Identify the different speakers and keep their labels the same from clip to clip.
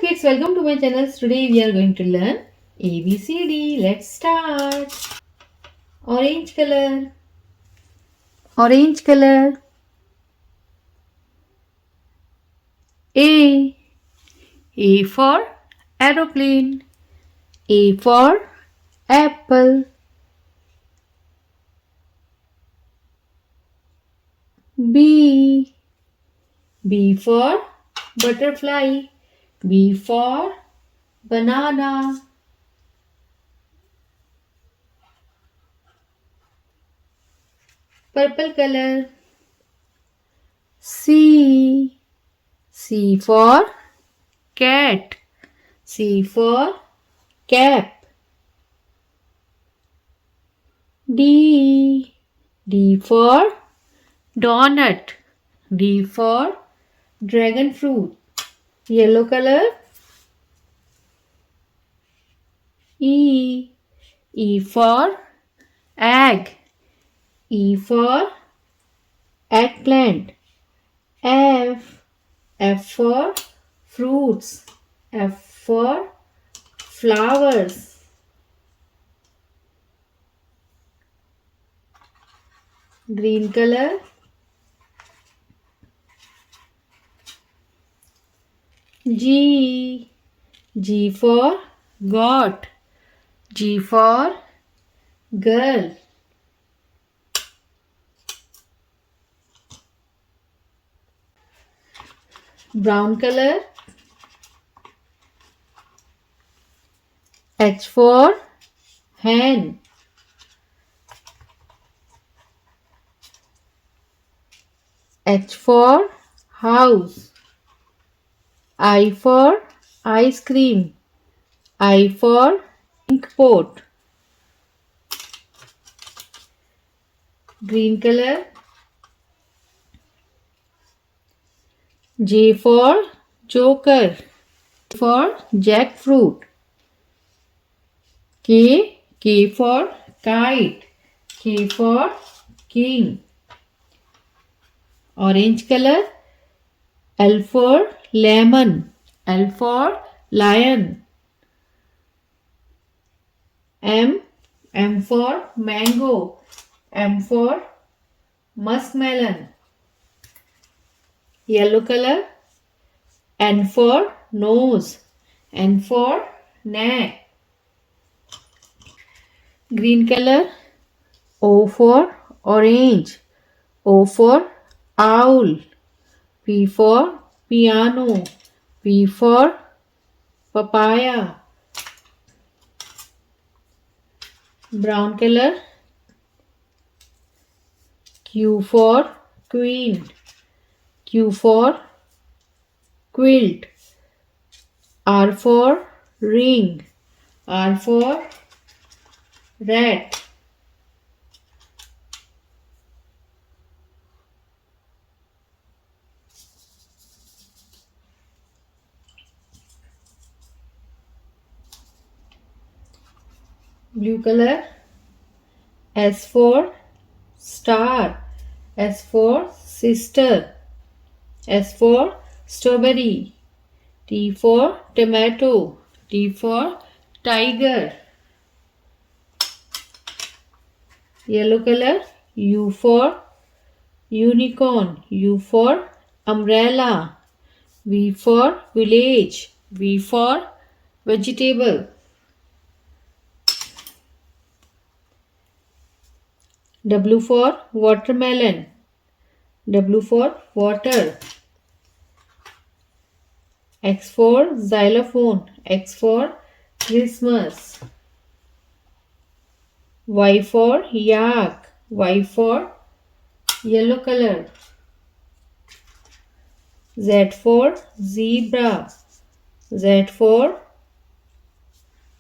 Speaker 1: kids, welcome to my channel. Today we are going to learn ABCD. Let's start. Orange color. Orange color. A. A for aeroplane. A for apple. B. B for butterfly. B for banana. Purple color. C. C for cat. C for cap. D. D for donut. D for dragon fruit. Yellow color. E. E for egg. E for eggplant. F. F for fruits. F for flowers. Green color. G. G for goat. G for girl. Brown color. H for hen. H for house. I for ice cream. I for ink pot. Green color. J for joker. For jackfruit. K. K for kite. K for king. Orange color. L for lemon. L for lion. M. M for mango. M for muskmelon. Yellow color. N for nose. N for neck. Green color. O for orange. O for owl. P for piano. P for papaya. Brown color. Q for queen. Q for quilt. R for ring. R for rat. Blue color. S for star. S for sister. S for strawberry. T for tomato. T for tiger. Yellow color. U for unicorn. U for umbrella. V for village. V for vegetable. W for watermelon. W for water. X for xylophone. X for Christmas. Y for yak. Y for yellow color. Z for zebra. Z for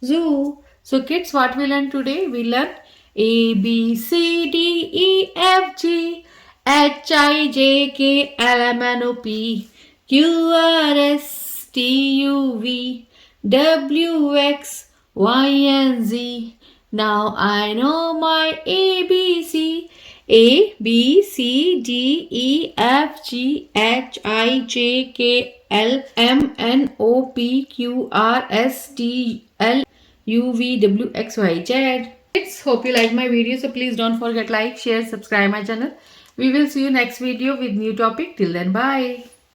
Speaker 1: zoo. So kids, what we learn today? We learn A, B, C, D, E, F, G, H, I, J, K, L, M, N, O, P, Q, R, S, T, U, V, W, X, Y, and Z. Now I know my ABC. A, B, C, D, E, F, G, H, I, J, K, L M N O P Q R S T L U V W X Y Z. Kids, hope you like my video, so please don't forget like, share, subscribe my channel. We will see you next video with new topic. Till then, bye.